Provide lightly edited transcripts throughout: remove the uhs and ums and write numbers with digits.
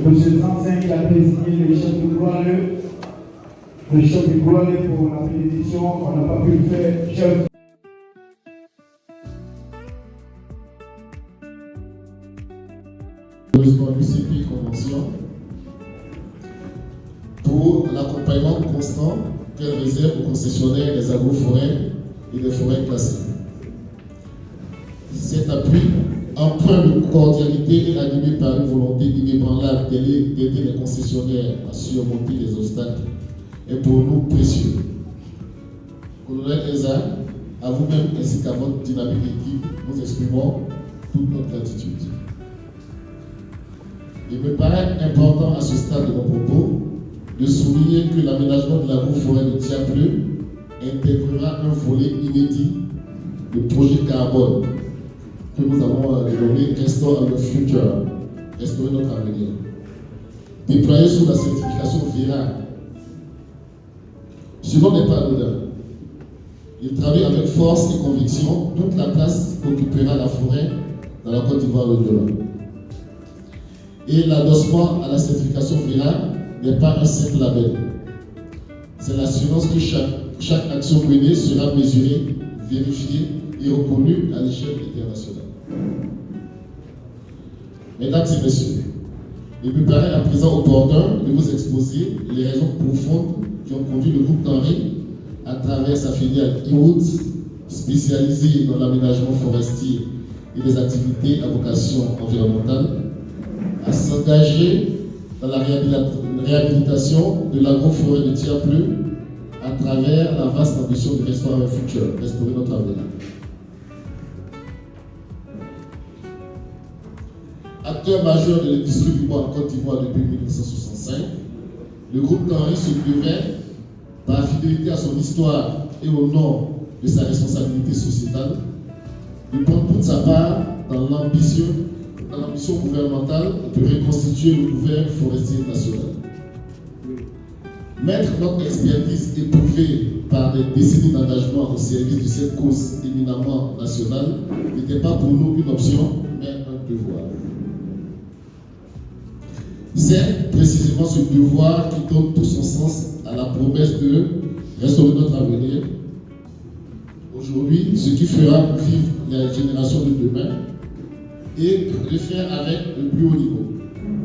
Monsieur Zanzin qui a présidé le chef de Goualeu. Le chef de Goualeu pour la bénédiction, on n'a pas pu le faire. Chef. l'UCP Convention pour l'accompagnement constant qu'elle réserve aux concessionnaires des agroforêts et des forêts classées. Cet appui, empreint de cordialité et animé par une volonté inébranlable d'aider les concessionnaires à surmonter les obstacles, est pour nous précieux. Colonel Eza, à vous-même ainsi qu'à votre dynamique équipe, nous exprimons toute notre gratitude. Il me paraît important à ce stade de mon propos de souligner que l'aménagement de l'agroforêt de Tiapleu intégrera un volet inédit de projet carbone que nous avons dénommé Restore Our Future, restaurer notre avenir. Déployé sous la certification VERA, ce nom n'est pas anodin. Il travaille avec force et conviction toute la place qu'occupera la forêt dans la Côte d'Ivoire et au-delà. Et l'adossement à la certification VERA n'est pas un simple label. C'est l'assurance que chaque action menée sera mesurée, vérifiée et reconnue à l'échelle internationale. Mesdames et messieurs, il me paraît à présent opportun de vous exposer les raisons profondes qui ont conduit le groupe Denrée, à travers sa filiale e-Roots, spécialisée dans l'aménagement forestier et les activités à vocation environnementale, à s'engager dans la réhabilitation de l'agroforêt de Tiapleu à travers la vaste ambition de Restaurer Our Future, restaurer notre avenir. Acteur majeur de l'industrie du bois en Côte d'Ivoire depuis 1965, le groupe Denrée se devait, par fidélité à son histoire et au nom de sa responsabilité sociétale, de prendre toute sa part dans l'ambition gouvernementale de reconstituer le couvert forestier national. Mettre notre expertise éprouvée par des décennies d'engagement au service de cette cause éminemment nationale n'était pas pour nous une option, mais un devoir. C'est précisément ce devoir qui donne tout son sens à la promesse de restaurer notre avenir. Aujourd'hui, ce qui fera vivre les générations de demain et le faire avec le plus haut niveau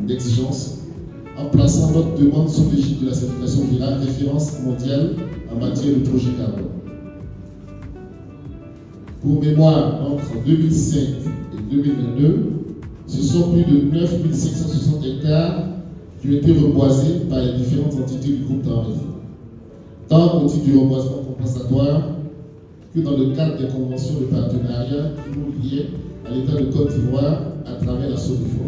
d'exigence en plaçant notre demande sous l'égide de la certification VERA, référence mondiale en matière de projet carbone. Pour mémoire, entre 2005 et 2022, ce sont plus de 9560 hectares qui ont été reboisés par les différentes entités du groupe Denrée, tant au titre du reboisement compensatoire que dans le cadre des conventions de partenariat qui nous liaient à l'État de Côte d'Ivoire à travers la SODIFOR.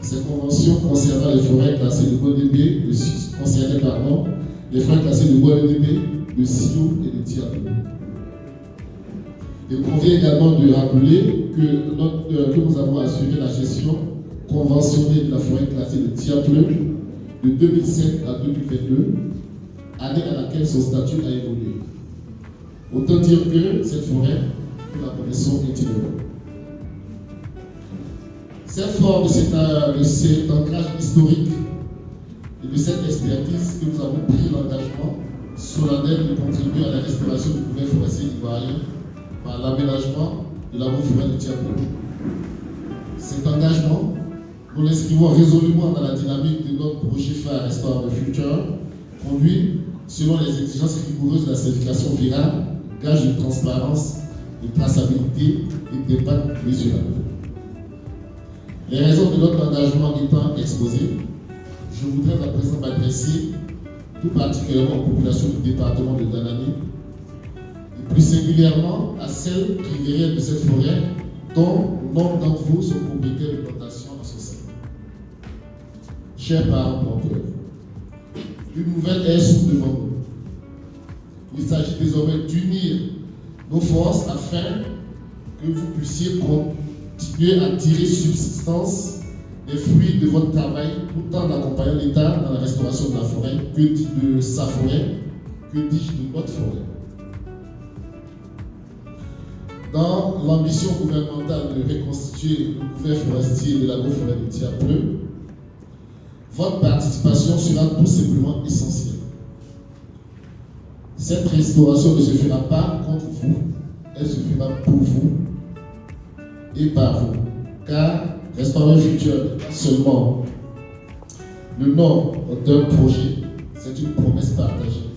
Ces conventions concernant les forêts classées de Bodébé, les forêts classées de Bodébé, de Sio et de Tiapleu. Il convient également de rappeler que nous avons assuré la gestion conventionnée de la forêt classée de Tiapleu de 2007 à 2022, année à laquelle son statut a évolué. Autant dire que cette forêt, nous la connaissons intimement. C'est fort de cet ancrage historique et de cette expertise que nous avons pris l'engagement solennel de contribuer à la restauration du couvert forestier ivoirien par l'aménagement de l'agroforêt de Tiapleu. Cet engagement, nous l'inscrivons résolument dans la dynamique de notre projet phare Restore Our Future, conduit selon les exigences rigoureuses de la certification VERA, gage de transparence, de traçabilité et d'impact mesurable. Les raisons de notre engagement étant exposées, je voudrais à présent m'adresser tout particulièrement aux populations du département de Danani, et plus singulièrement à celles riveraines de cette forêt dont nombre d'entre vous sont propriétaires de plantations en ce sein. Chers parents planteurs, une nouvelle ère s'ouvre devant nous. Il s'agit désormais d'unir nos forces afin que vous puissiez continuer à tirer subsistance des fruits de votre travail tout en accompagnant l'État dans la restauration de la forêt, que dis-je de sa forêt, que dis-je de notre forêt. Dans l'ambition gouvernementale de reconstituer le couvert forestier de l'agroforêt de Tiapleu, votre participation sera tout simplement essentielle. Cette restauration ne se fera pas contre vous, elle se fera pour vous et par vous. Car Restaurer le futur n'est pas seulement le nom d'un projet, c'est une promesse partagée,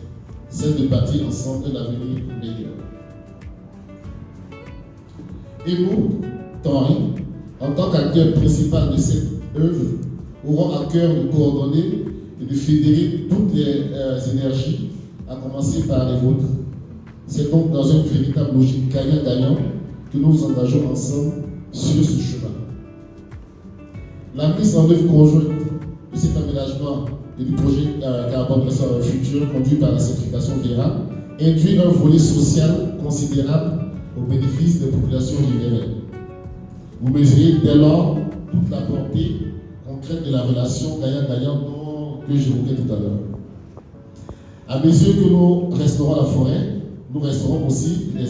celle de bâtir ensemble un avenir meilleur. Et nous, Tanry, en tant qu'acteur principal de cette œuvre, aurons à cœur de coordonner et de fédérer toutes les énergies, à commencer par les vôtres. C'est donc dans une véritable logique gagnant-gagnant que nous nous engageons ensemble sur ce chemin. La mise en œuvre conjointe de cet aménagement et du projet Carbone Restaurer le futur conduit par la certification Verra induit un volet social considérable au bénéfice des populations riveraines. Vous mesurez dès lors toute la portée concrète de la relation gagnant-gagnant que j'évoquais tout à l'heure. À mesure que nous restaurons la forêt, nous restaurons aussi les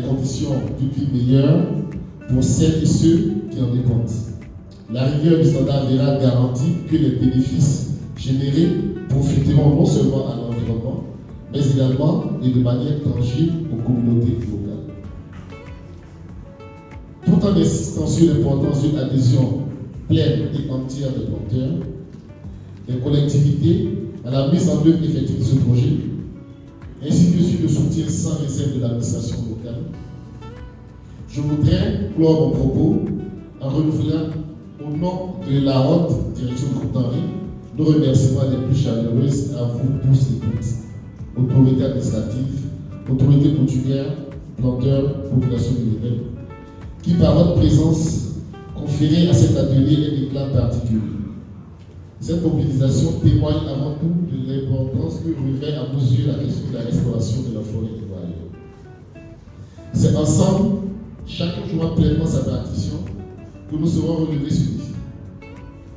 conditions de vie meilleures pour celles et ceux qui en dépendent. La rigueur du standard Verra garantit que les bénéfices générés profiteront non seulement à l'environnement, mais également et de manière tangible aux communautés locales. Tout en insistant sur l'importance d'une adhésion pleine et entière des planteurs, des collectivités à la mise en œuvre effective de ce projet, ainsi que sur le soutien sans réserve de l'administration locale, je voudrais clore mon propos en renouvelant au nom de la haute direction du groupe Tanry nos remerciements les plus chaleureux à vous tous et toutes, autorités administratives, autorités coutumières, planteurs, population riveraine, qui par votre présence conférez à cet atelier un éclat particulier. Cette mobilisation témoigne avant tout de l'importance que revêt à vos yeux la question de la restauration de la forêt ivoirienne. C'est ensemble, chacun jouant pleinement sa partition, que nous serons relevés ce défi.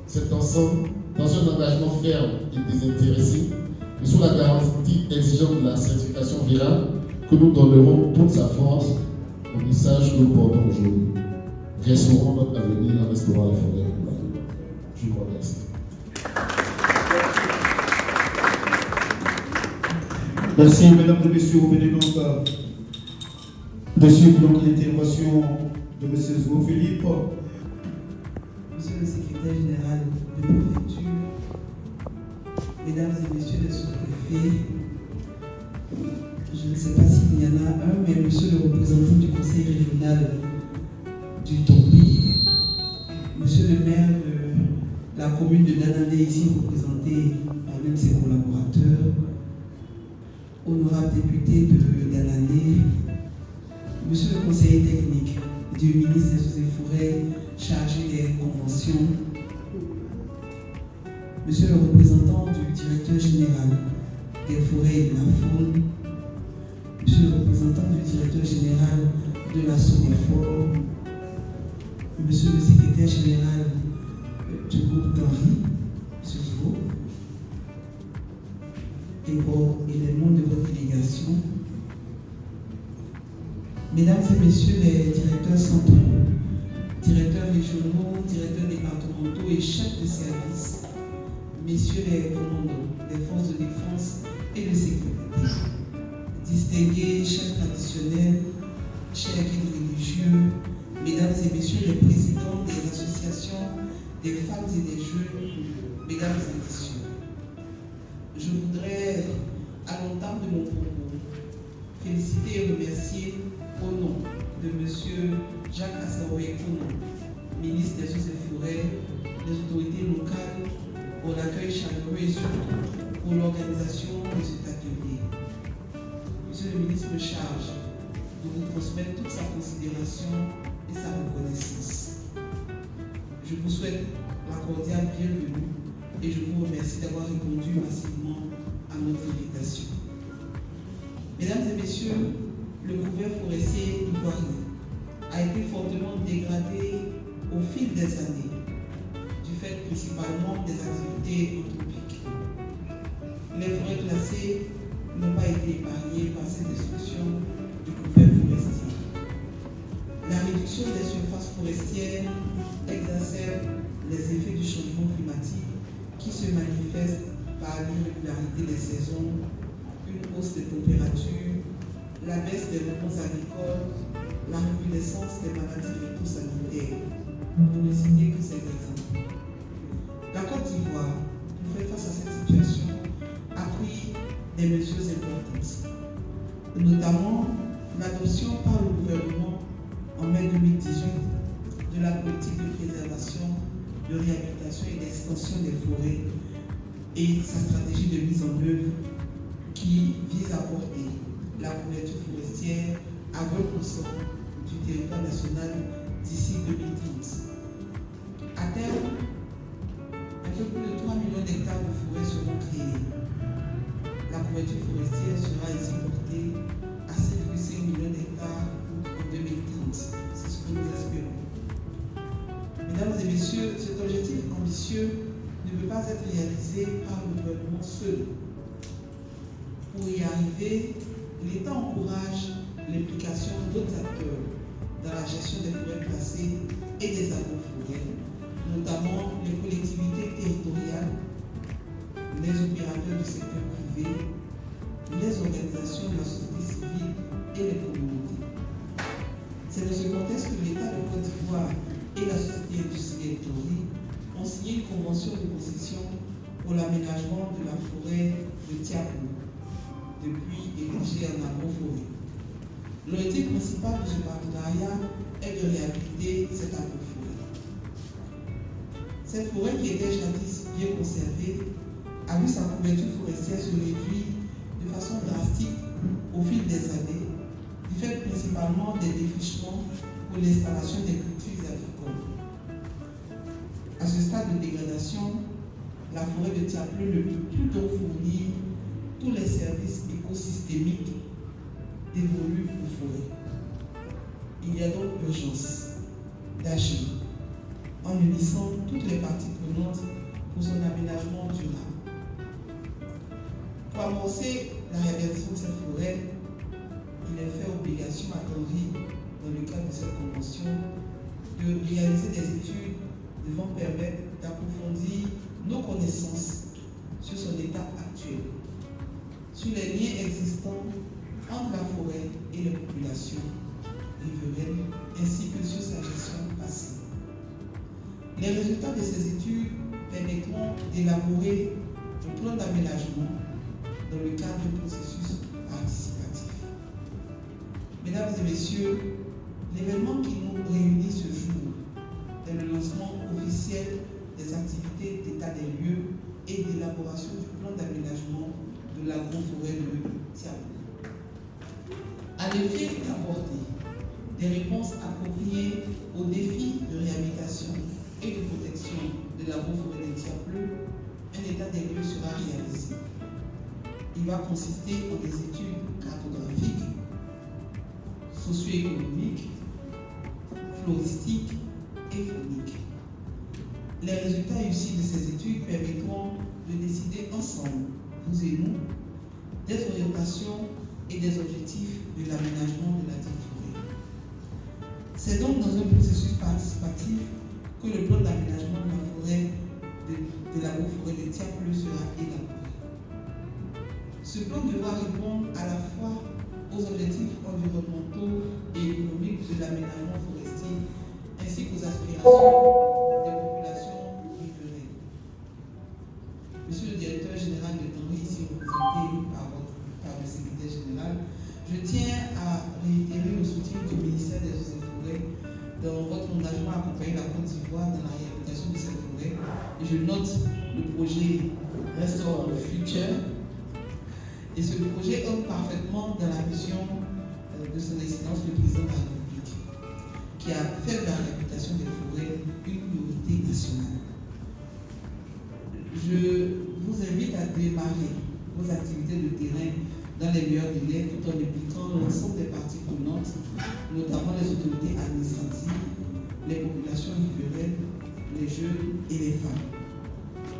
C'est ensemble, dans un engagement ferme et désintéressé, et sous la garantie exigeante de la certification Verra, que nous donnerons toute sa force au message que nous portons aujourd'hui. Restaurons notre avenir en restaurant la forêt ivoirienne. Je vous remercie. Merci, mesdames et messieurs. Vous venez donc de suivre l'intervention de M. Zwo Philippe. Monsieur le secrétaire général de préfecture, mesdames et messieurs les sous-préfets, je ne sais pas s'il y en a un, mais monsieur le représentant du conseil régional du Tombi, monsieur le maire de la commune de Danandé, ici représenté par l'un de ses collaborateurs, honorable député de Danandé, monsieur le conseiller technique du ministre des Eaux et Forêts chargé des conventions, monsieur le représentant du directeur général des forêts et de la faune, monsieur le représentant du directeur général de la SONEFOR, monsieur le secrétaire général du groupe Tanry, monsieur Zwo, et les membres de votre délégation, mesdames et messieurs les directeurs centraux, directeurs régionaux, directeurs départementaux et chefs de service, messieurs les commandants des forces de défense et de sécurité, distingués chefs traditionnels, chers guides religieux, mesdames et messieurs les présidents des associations des femmes et des jeunes, mesdames et messieurs, je voudrais, à l'entame de mon propos, féliciter et remercier au nom de M. Jacques Assaoué Kono, ministre des Eaux et Forêts, des autorités locales, pour l'accueil chaleureux et surtout pour l'organisation de cet atelier. Monsieur le ministre me charge de vous transmettre toute sa considération et sa reconnaissance. Je vous souhaite la cordiale bienvenue et je vous remercie d'avoir répondu massivement à notre invitation. Mesdames et messieurs, le couvert forestier ivoirien a été fortement dégradé au fil des années, du fait principalement des activités utopiques. Les forêts classées n'ont pas été épargnées par cette destruction du couvert forestier. réduction des surfaces forestières exacerbe les effets du changement climatique qui se manifestent par l'irrégularité des saisons, une hausse des températures, la baisse des rendements agricoles, la recrudescence des maladies phytosanitaires, pour ne citer que ces exemples. La Côte d'Ivoire, pour faire face à cette situation, a pris des mesures importantes, notamment l'adoption par le gouvernement en mai 2018 de la politique de préservation, de réhabilitation et d'extension des forêts et sa stratégie de mise en œuvre qui vise à porter la couverture forestière à 20% du territoire national d'ici 2030. À terme, un peu plus de 3 millions d'hectares de forêts seront créés. La couverture forestière sera ainsi portée à 7,5 millions d'hectares en 2030. C'est ce que nous espérons. Mesdames et messieurs, cet objectif ambitieux ne peut pas être réalisé par le gouvernement seul. Pour y arriver, l'État encourage l'implication d'autres acteurs dans la gestion des forêts classées et des agroforêts, notamment les collectivités territoriales, les opérateurs du secteur privé, les organisations de la société civile et les communautés. C'est dans ce contexte que l'État de Côte d'Ivoire et la société industrielle Tori ont signé une convention de concession pour l'aménagement de la forêt de Tiaplou, depuis érigée en agroforêt. L'objectif principal de ce partenariat est de réhabiliter cette agroforêt. Cette forêt qui était jadis bien conservée a vu sa couverture forestière se réduire de façon drastique au fil des années, du fait principalement des défrichements pour l'installation des cultures agricoles. À ce stade de dégradation, la forêt de Tiaplou ne peut plus donc fournir tous les services écosystémiques dévolus aux forêts. Il y a donc urgence d'agir en unissant toutes les parties prenantes pour son aménagement durable. Pour amorcer la réalisation de cette forêt, il est fait obligation à Tori, dans le cadre de cette convention, de réaliser des études devant permettre d'approfondir nos connaissances sur son état actuel, sur les liens existants entre la forêt et les populations riveraines, ainsi que sur sa gestion passée. Les résultats de ces études permettront d'élaborer un plan d'aménagement dans le cadre du processus participatif. Mesdames et messieurs, l'événement qui nous réunit ce jour est le lancement officiel des activités d'état des lieux et d'élaboration du plan d'aménagement de l'agroforêt de Tiaplou. À l'effet d'apporter des réponses appropriées aux défis de réhabilitation et de protection de l'agroforêt de Tiaplou, un état des lieux sera réalisé. Il va consister en des études cartographiques, socio-économiques, floristiques et fauniques. Les résultats issus de ces études permettront de décider ensemble, vous et nous, des orientations et des objectifs de l'aménagement de la forêt. C'est donc dans un processus participatif que le plan d'aménagement de la forêt de l'agroforêt de Tiaplou sera élaboré. Ce plan devra répondre à la fois aux objectifs environnementaux et économiques de l'aménagement forestier ainsi qu'aux aspirations des populations riveraines. Monsieur le directeur général de Tori, ici représenté par le secrétaire général, je tiens à réitérer le soutien du ministère des Eaux et Forêts dans votre engagement à accompagner la Côte d'Ivoire dans la réhabilitation de cette forêt. Et je note le projet Restore the Future. Et ce projet entre parfaitement dans la vision de son excellence le président de la République, qui a fait de la réhabilitation des forêts une priorité nationale. Je vous invite à démarrer vos activités de terrain dans les meilleurs délais tout en impliquant l'ensemble des parties prenantes, notamment les autorités administratives, les populations riveraines, les jeunes et les femmes.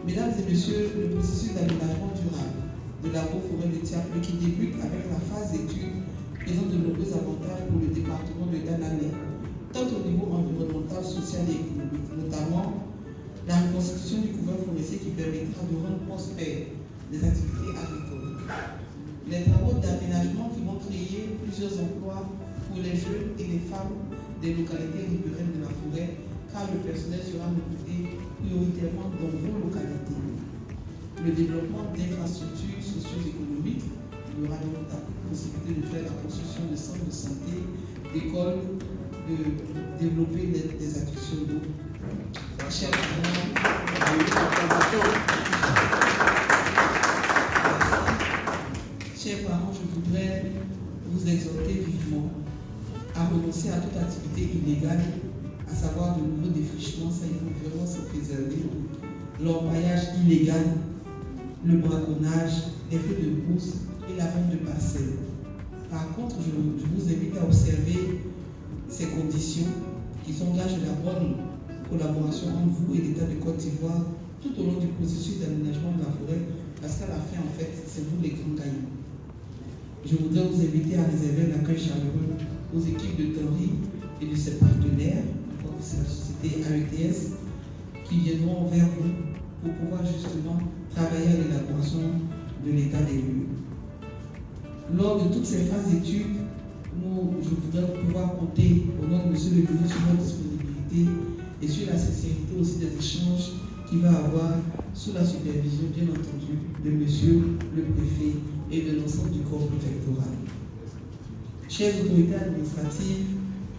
Mesdames et messieurs, le processus d'aménagement durable de l'agroforêt de Tiaplou qui débute avec la phase d'étude présente de nombreux avantages pour le département de Dananais tant au niveau environnemental, social et économique, notamment la reconstitution du couvert forestier qui permettra de rendre prospères les activités agricoles. Les travaux d'aménagement qui vont créer plusieurs emplois pour les jeunes et les femmes des localités riveraines de la forêt, car le personnel sera recruté prioritairement dans vos localités. Le développement d'infrastructures socio-économiques, il y aura donc la possibilité de faire la construction de centres de santé, d'écoles, de développer des actions d'eau. Chers parents, je voudrais vous exhorter vivement à renoncer à toute activité illégale, à savoir de nouveaux défrichements, ça il faut vraiment se préserver, l'orpaillage illégal, le braconnage, les feux de brousse et la vente de parcelles. Par contre, je vous invite à observer ces conditions qui sont gage de la bonne collaboration entre vous et l'État de Côte d'Ivoire tout au long du processus d'aménagement de la forêt, parce qu'à la fin, en fait, c'est vous les grands gagnants. Je voudrais vous inviter à réserver un accueil chaleureux aux équipes de Tanry et de ses partenaires, comme c'est la société AETS, qui viendront vers vous pour pouvoir justement travailler à l'élaboration de l'état des lieux. Lors de toutes ces phases d'études, je voudrais pouvoir compter au nom de M. le ministre sur votre disponibilité et sur la sincérité aussi des échanges qu'il va avoir sous la supervision, bien entendu, de M. le préfet et de l'ensemble du corps préfectoral. Chères autorités administratives,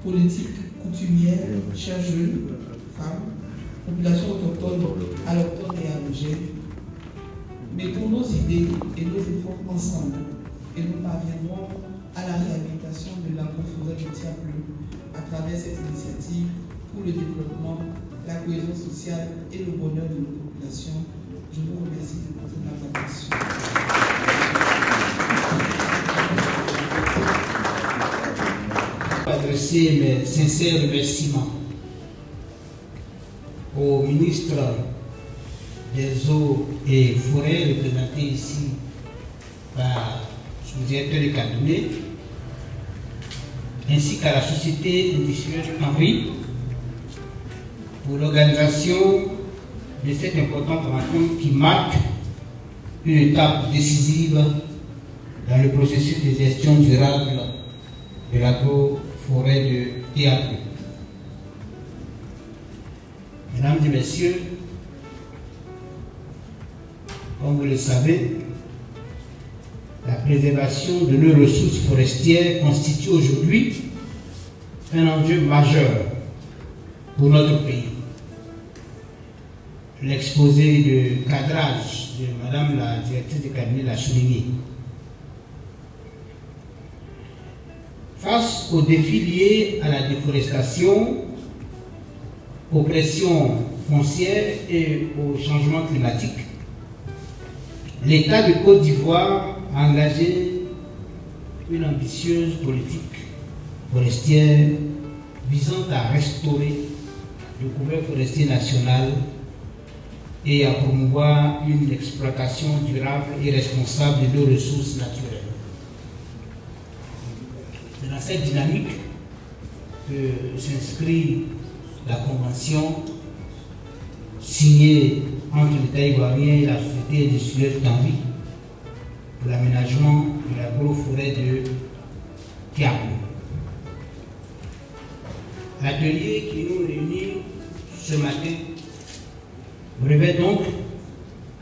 politiques, coutumières, chers jeunes, femmes, population autochtone, allochtone et allogène, mettons nos idées et nos efforts ensemble et nous parviendrons à la réhabilitation de l'agroforêt de Tiapleu à travers cette initiative pour le développement, la cohésion sociale et le bonheur de nos populations. Je vous remercie de votre attention. Adresser mes sincères remerciements au ministre des Eaux et Forêts, représenté ici par son directeur de cabinet, ainsi qu'à la société industrielle Henri pour l'organisation de cette importante rencontre qui marque une étape décisive dans le processus de gestion durable de l'agroforêt de Tiapleu. Mesdames et messieurs, comme vous le savez, la préservation de nos ressources forestières constitue aujourd'hui un enjeu majeur pour notre pays. L'exposé de cadrage de Madame la directrice de cabinet l'a souligné. Face aux défis liés à la déforestation, aux pressions foncières et au changement climatique, l'État de Côte d'Ivoire a engagé une ambitieuse politique forestière visant à restaurer le couvert forestier national et à promouvoir une exploitation durable et responsable de nos ressources naturelles. C'est dans cette dynamique que s'inscrit la convention signée entre l'État ivoirien et la société industrielle Tanry pour l'aménagement de l'agroforêt de Tiapleu. L'atelier qui nous réunit ce matin revêt donc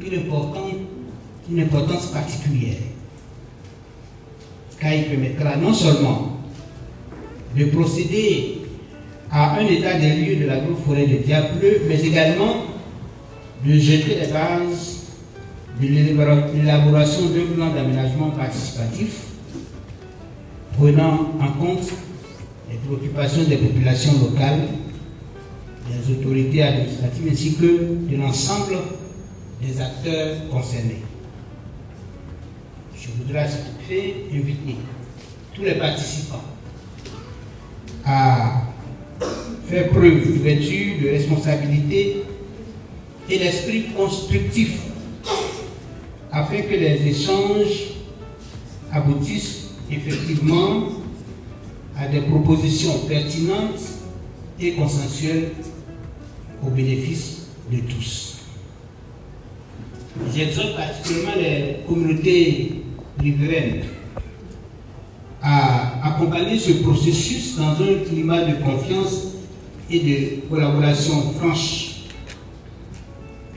une importance particulière, car il permettra non seulement de procéder à un état des lieux de l'agroforêt de Tiapleu, mais également de jeter les bases de l'élaboration d'un plan d'aménagement participatif prenant en compte les préoccupations des populations locales, des autorités administratives ainsi que de l'ensemble des acteurs concernés. Je voudrais à ce fait inviter tous les participants à faire preuve d'ouverture, de responsabilité et d'esprit constructif afin que les échanges aboutissent effectivement à des propositions pertinentes et consensuel au bénéfice de tous. J'exhorte particulièrement les communautés riveraines à accompagner ce processus dans un climat de confiance et de collaboration franche,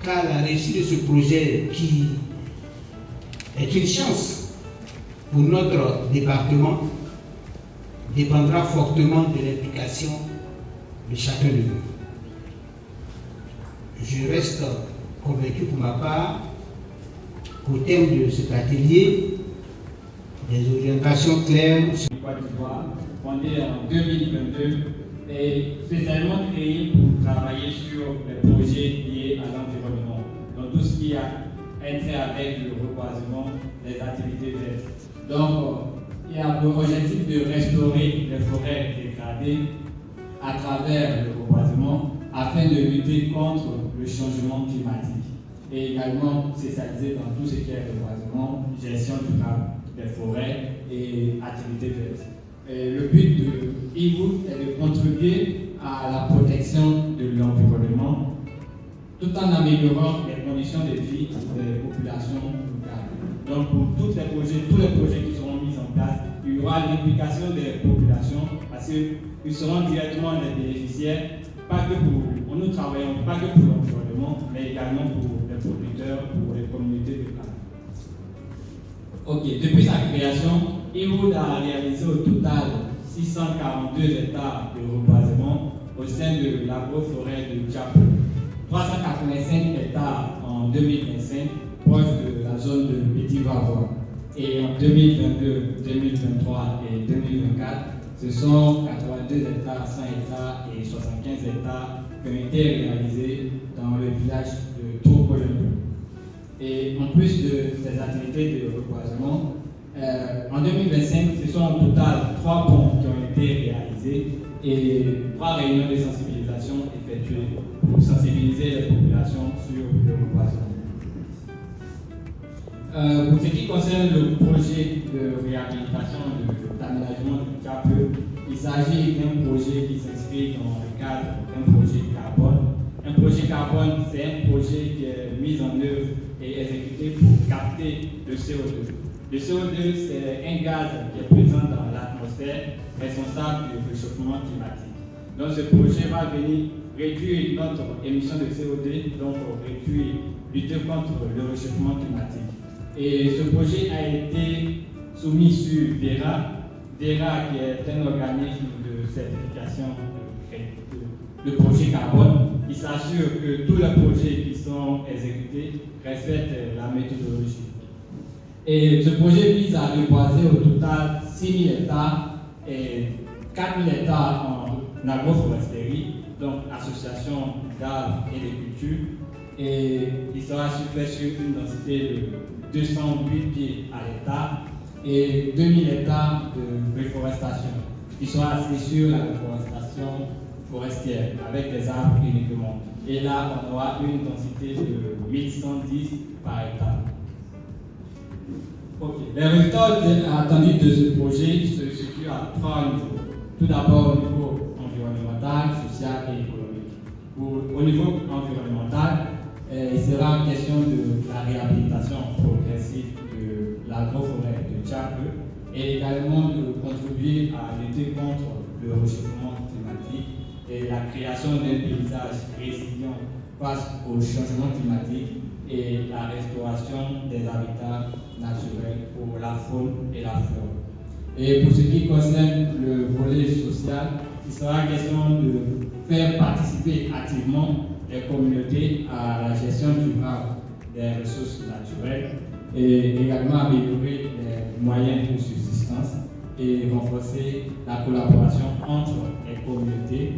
car la réussite de ce projet, qui est une chance pour notre département, dépendra fortement de l'implication de chacun de nous. Je reste convaincu pour ma part qu'au terme de cet atelier, des orientations claires sur Côte d'Ivoire, fondée en 2022 et spécialement créée pour travailler sur les projets liés à l'environnement, donc tout ce qui a trait avec le reboisement, les activités vertes. Donc, il y a pour objectif de restaurer les forêts dégradées à travers le reboisement afin de lutter contre le changement climatique et également spécialisé dans tout ce qui est reboisement, gestion durable des forêts et activités vertes. Le but de IWOOD est de contribuer à la protection de l'environnement tout en améliorant les conditions de vie des populations locales. Donc pour tous les projets qui seront mis en place, il y aura l'implication des populations parce qu'ils seront directement les bénéficiaires, nous travaillons pas que pour l'environnement, mais également pour les producteurs, pour les communautés locales. Ok, depuis sa création, IWOOD a réalisé au total 642 hectares de reboisement au sein de l'agroforêt de Djapou, 385 hectares en 2025, proche de la zone de Petit Vavois. Et en 2022, 2023 et 2024, ce sont 82 hectares, 100 hectares et 75 hectares qui ont été réalisés dans le village de Trocolombo. Et en plus de ces activités de reboisement, en 2025, ce sont au total 3 ponts qui ont été réalisés et 3 réunions de sensibilisation effectuées pour sensibiliser les populations sur le reboisement. Pour ce qui concerne le projet de réhabilitation d'aménagement du Djapou, il s'agit d'un projet qui s'inscrit dans le cadre d'un projet carbone. Un projet carbone, c'est un projet qui est mis en œuvre et exécuté pour capter le CO2. Le CO2, c'est un gaz qui est présent dans l'atmosphère, responsable du réchauffement climatique. Donc ce projet va venir réduire notre émission de CO2, donc lutter contre le réchauffement climatique. Et ce projet a été soumis sur DERA, qui est un organisme de certification de projet carbone. Il s'assure que tous les projets qui sont exécutés respectent la méthodologie. Et ce projet vise à reboiser au total 6 000 hectares et 4 000 hectares en agroforesterie, donc association d'arbres et de cultures. Et il sera fait sur une densité de 208 pieds à l'hectare et 2000 hectares de reforestation. Il sera axé sur la reforestation forestière avec des arbres uniquement. Et là, on aura une densité de 1110 par hectare. Okay. Les résultats attendus de ce projet se situent à 3 niveaux. Tout d'abord au niveau environnemental, social et économique. Au niveau environnemental, il sera question de la réhabilitation progressive de l'agroforêt de Djapou et également de contribuer à lutter contre le réchauffement climatique et la création d'un paysage résilient face au changement climatique et la restauration des habitats naturels pour la faune et la flore. Et pour ce qui concerne le volet social, il sera question de faire participer activement les communautés à la gestion durable des ressources naturelles et également améliorer les moyens de subsistance et renforcer la collaboration entre les communautés,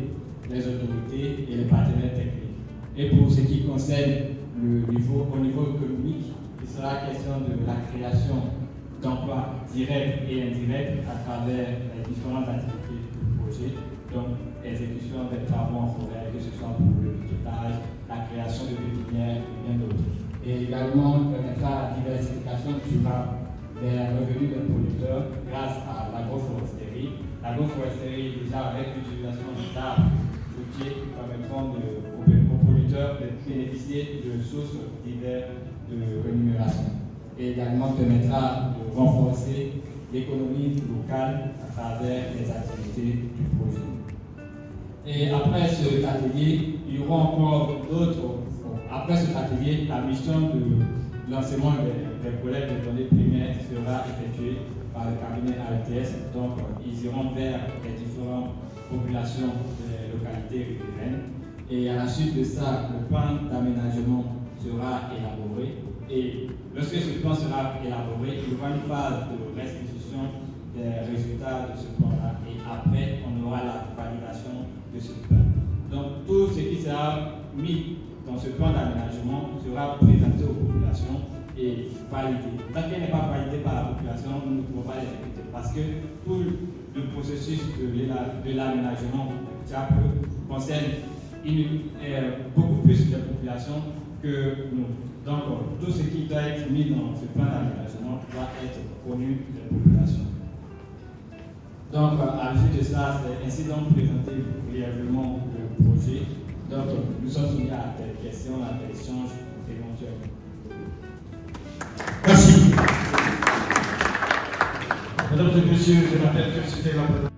les autorités et les partenaires techniques. Et pour ce qui concerne au niveau économique, il sera question de la création d'emplois directs et indirects à travers les différentes activités du projet, donc l'exécution des travaux en forêt, que ce soit pour le piquetage, la création de pépinières et bien d'autres. Et également permettra la diversification durable des revenus des producteurs grâce à l'agroforesterie. L'agroforesterie, déjà avec l'utilisation d'arbres budget qui permettront aux producteurs de bénéficier de sources diverses de rémunération. Et également permettra de renforcer l'économie locale à travers les activités du projet. Et après cet atelier, il y aura encore d'autres. Après cet atelier, la mission de l'enseignement des collègues de données primaires sera effectuée par le cabinet ALTS. Donc, ils iront vers les différentes populations des localités riveraines. Et à la suite de ça, le plan d'aménagement sera élaboré. Et lorsque ce plan sera élaboré, il y aura une phase de restitution des résultats de ce plan-là. Et après, on aura la validation de ce plan. Donc, tout ce qui sera mis dans ce plan d'aménagement sera présenté aux populations et validé. Tant qu'elle n'est pas validée par la population, nous ne pouvons pas l'exécuter parce que tout le processus de l'aménagement concerne beaucoup plus les populations que nous. Donc, tout ce qui doit être mis dans ce plan d'aménagement doit être connu des populations. Donc, à l'issue de ça, c'est ainsi donc présenté brièvement le projet. Donc, nous sommes soumis à des questions, à des échanges éventuels. Mesdames et messieurs, je rappelle que c'était la